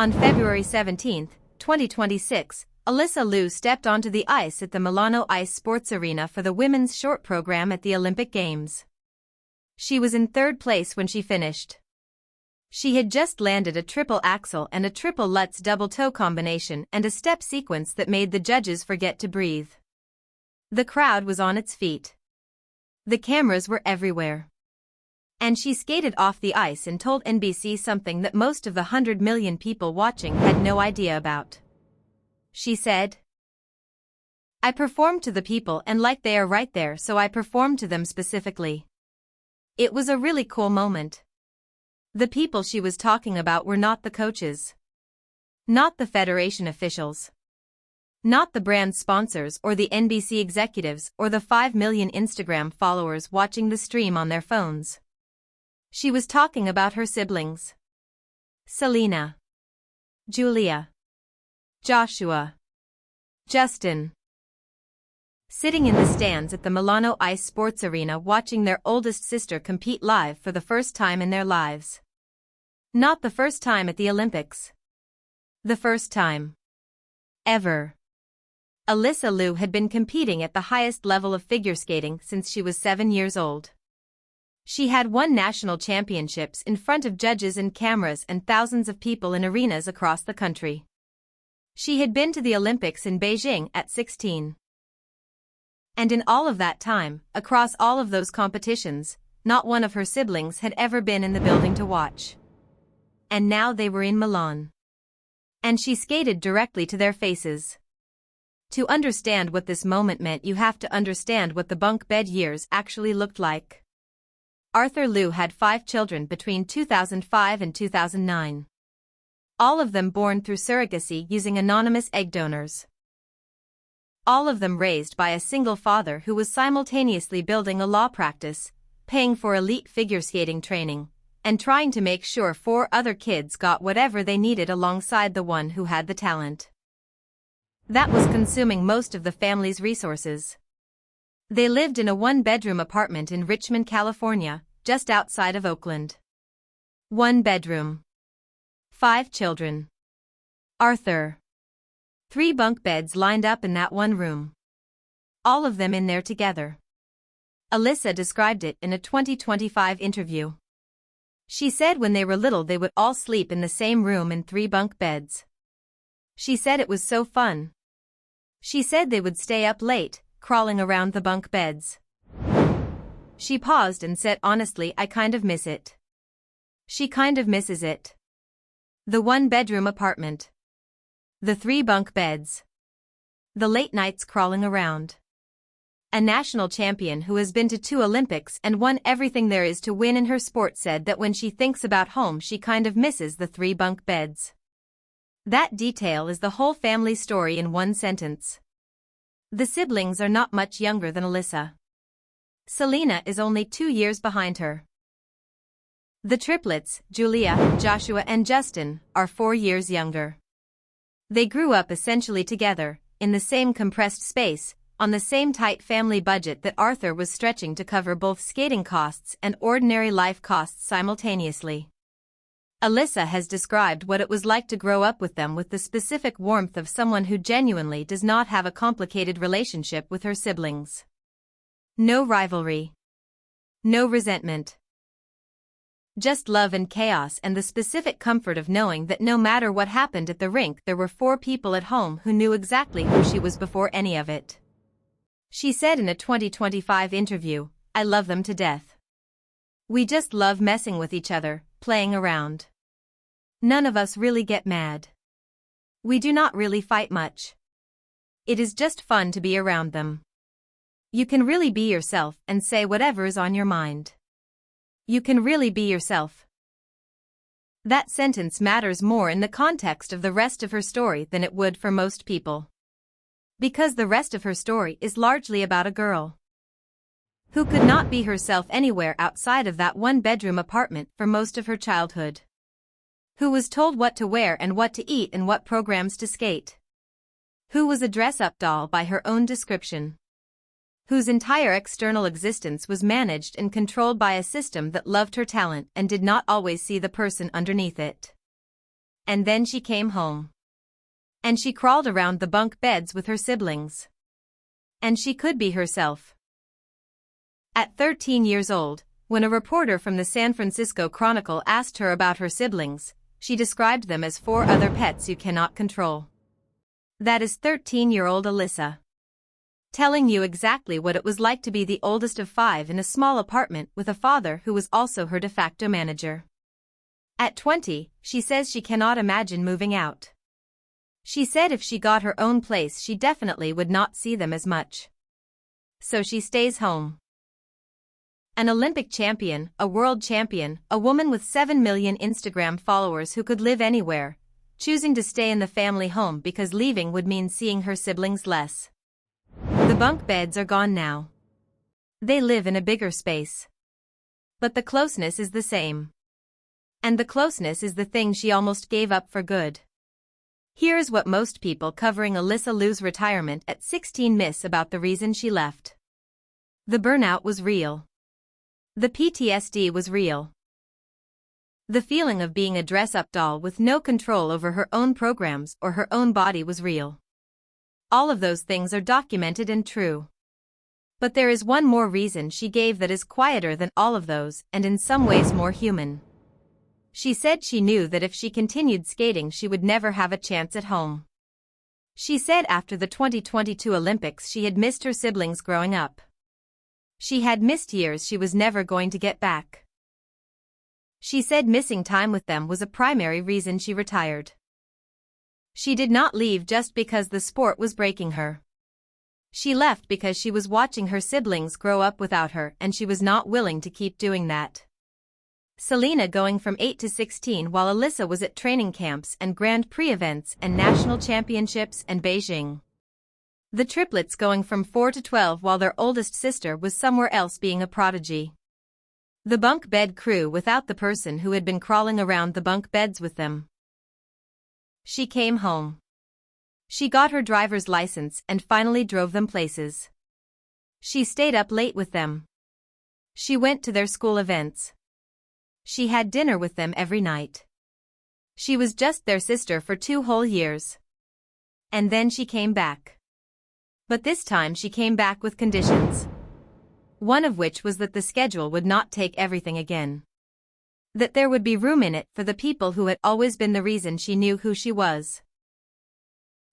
On February 17, 2026, Alysa Liu stepped onto the ice at the Milano Ice Sports Arena for the women's short program at the Olympic Games. She was in third place when she finished. She had just landed a triple axel and a triple Lutz double toe combination and a step sequence that made the judges forget to breathe. The crowd was on its feet. The cameras were everywhere. And she skated off the ice and told NBC something that most of the 100 million people watching had no idea about. She said, "I performed to the people and like they are right there, so I performed to them specifically." It was a really cool moment. The people she was talking about were not the coaches. Not the federation officials. Not the brand sponsors or the NBC executives or the 5 million Instagram followers watching the stream on their phones. She was talking about her siblings. Selina. Julia. Joshua. Justin. Sitting in the stands at the Milano Ice Sports Arena watching their oldest sister compete live for the first time in their lives. Not the first time at the Olympics. The first time. Ever. Alysa Liu had been competing at the highest level of figure skating since she was 7 years old. She had won national championships in front of judges and cameras and thousands of people in arenas across the country. She had been to the Olympics in Beijing at 16. And in all of that time, across all of those competitions, not one of her siblings had ever been in the building to watch. And now they were in Milan. And she skated directly to their faces. To understand what this moment meant, you have to understand what the bunk bed years actually looked like. Arthur Liu had 5 children between 2005 and 2009. All of them born through surrogacy using anonymous egg donors. All of them raised by a single father who was simultaneously building a law practice, paying for elite figure skating training, and trying to make sure 4 other kids got whatever they needed alongside the one who had the talent. That was consuming most of the family's resources. They lived in a 1-bedroom apartment in Richmond, California, just outside of Oakland. 1 bedroom. 5 children. Arthur. 3 bunk beds lined up in that one room. All of them in there together. Alysa described it in a 2025 interview. She said when they were little they would all sleep in the same room in 3 bunk beds. She said it was so fun. She said they would stay up late, crawling around the bunk beds. She paused and said, "Honestly, I kind of miss it." She kind of misses it. The 1-bedroom apartment. The 3 bunk beds. The late nights crawling around. A national champion who has been to 2 Olympics and won everything there is to win in her sport said that when she thinks about home she kind of misses the 3 bunk beds. That detail is the whole family story in one sentence. The siblings are not much younger than Alysa. Selina is only 2 years behind her. The triplets, Julia, Joshua and Justin, are 4 years younger. They grew up essentially together, in the same compressed space, on the same tight family budget that Arthur was stretching to cover both skating costs and ordinary life costs simultaneously. Alysa has described what it was like to grow up with them with the specific warmth of someone who genuinely does not have a complicated relationship with her siblings. No rivalry. No resentment. Just love and chaos and the specific comfort of knowing that no matter what happened at the rink there were 4 people at home who knew exactly who she was before any of it. She said in a 2025 interview, "I love them to death. We just love messing with each other, playing around. None of us really get mad. We do not really fight much. It is just fun to be around them. You can really be yourself and say whatever is on your mind. You can really be yourself." That sentence matters more in the context of the rest of her story than it would for most people. Because the rest of her story is largely about a girl who could not be herself anywhere outside of that 1-bedroom apartment for most of her childhood. Who was told what to wear and what to eat and what programs to skate. Who was a dress-up doll by her own description. Whose entire external existence was managed and controlled by a system that loved her talent and did not always see the person underneath it. And then she came home. And she crawled around the bunk beds with her siblings. And she could be herself. At 13 years old, when a reporter from the San Francisco Chronicle asked her about her siblings, she described them as 4 other pets you cannot control. That is 13-year-old Alysa. Telling you exactly what it was like to be the oldest of 5 in a small apartment with a father who was also her de facto manager. At 20, she says she cannot imagine moving out. She said if she got her own place she definitely would not see them as much. So she stays home. An Olympic champion, a world champion, a woman with 7 million Instagram followers who could live anywhere, choosing to stay in the family home because leaving would mean seeing her siblings less. The bunk beds are gone now. They live in a bigger space. But the closeness is the same. And the closeness is the thing she almost gave up for good. Here's what most people covering Alysa Liu's retirement at 16 miss about the reason she left. The burnout was real. The PTSD was real. The feeling of being a dress-up doll with no control over her own programs or her own body was real. All of those things are documented and true. But there is one more reason she gave that is quieter than all of those and in some ways more human. She said she knew that if she continued skating she would never have a chance at home. She said after the 2022 Olympics she had missed her siblings growing up. She had missed years she was never going to get back. She said missing time with them was a primary reason she retired. She did not leave just because the sport was breaking her. She left because she was watching her siblings grow up without her and she was not willing to keep doing that. Selina going from 8 to 16 while Alysa was at training camps and Grand Prix events and national championships and Beijing. The triplets going from 4 to 12 while their oldest sister was somewhere else being a prodigy. The bunk bed crew without the person who had been crawling around the bunk beds with them. She came home. She got her driver's license and finally drove them places. She stayed up late with them. She went to their school events. She had dinner with them every night. She was just their sister for 2 whole years. And then she came back. But this time she came back with conditions. One of which was that the schedule would not take everything again. That there would be room in it for the people who had always been the reason she knew who she was.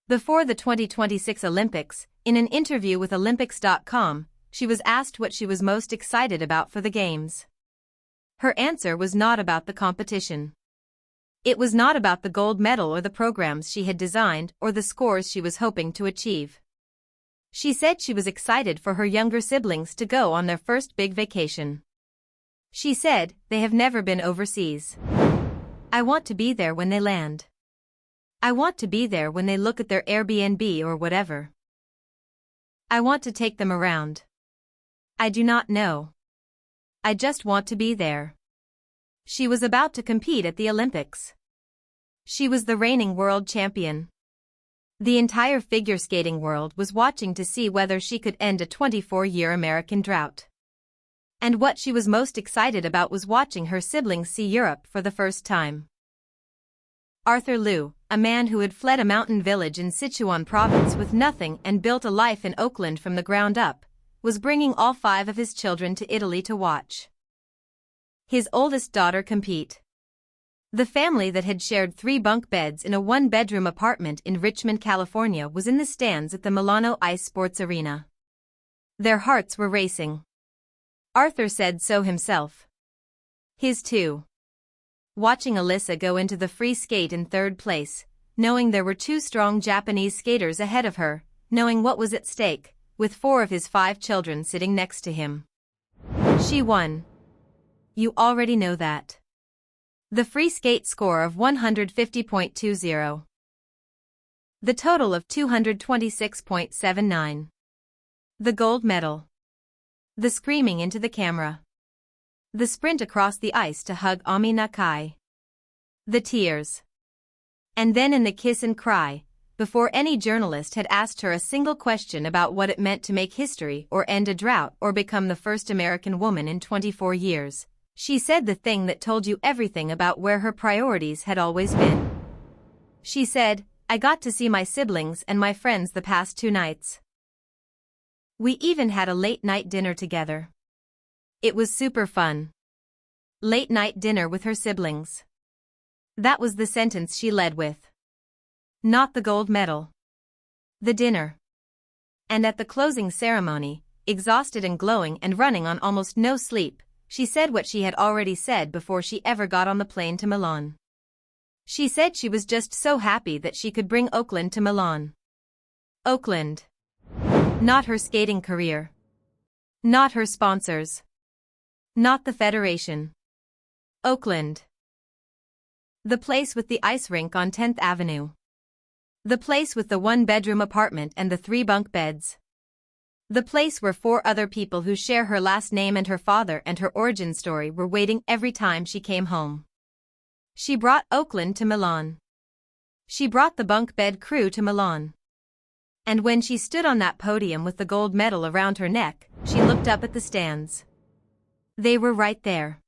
Before the 2026 Olympics, in an interview with Olympics.com, she was asked what she was most excited about for the Games. Her answer was not about the competition. It was not about the gold medal or the programs she had designed or the scores she was hoping to achieve. She said she was excited for her younger siblings to go on their first big vacation. She said, they have never been overseas. I want to be there when they land. I want to be there when they look at their Airbnb or whatever. I want to take them around. I do not know. I just want to be there. She was about to compete at the Olympics. She was the reigning world champion. The entire figure skating world was watching to see whether she could end a 24-year American drought. And what she was most excited about was watching her siblings see Europe for the first time. Arthur Liu, a man who had fled a mountain village in Sichuan province with nothing and built a life in Oakland from the ground up, was bringing all 5 of his children to Italy to watch his oldest daughter compete. The family that had shared 3 bunk beds in a 1-bedroom apartment in Richmond, California was in the stands at the Milano Ice Sports Arena. Their hearts were racing. Arthur said so himself. His too. Watching Alysa go into the free skate in 3rd place, knowing there were 2 strong Japanese skaters ahead of her, knowing what was at stake, with 4 of his 5 children sitting next to him. She won. You already know that. The free skate score of 150.20. The total of 226.79. The gold medal. The screaming into the camera. The sprint across the ice to hug Ami Nakai. The tears. And then in the kiss and cry, before any journalist had asked her a single question about what it meant to make history or end a drought or become the first American woman in 24 years. She said the thing that told you everything about where her priorities had always been. She said, I got to see my siblings and my friends the past 2 nights. We even had a late-night dinner together. It was super fun. Late-night dinner with her siblings. That was the sentence she led with. Not the gold medal. The dinner. And at the closing ceremony, exhausted and glowing and running on almost no sleep, she said what she had already said before she ever got on the plane to Milan. She said she was just so happy that she could bring Oakland to Milan. Oakland. Not her skating career. Not her sponsors. Not the federation. Oakland. The place with the ice rink on 10th Avenue. The place with the 1-bedroom apartment and the 3 bunk beds. The place where 4 other people who share her last name and her father and her origin story were waiting every time she came home. She brought Oakland to Milan. She brought the bunk bed crew to Milan. And when she stood on that podium with the gold medal around her neck, she looked up at the stands. They were right there.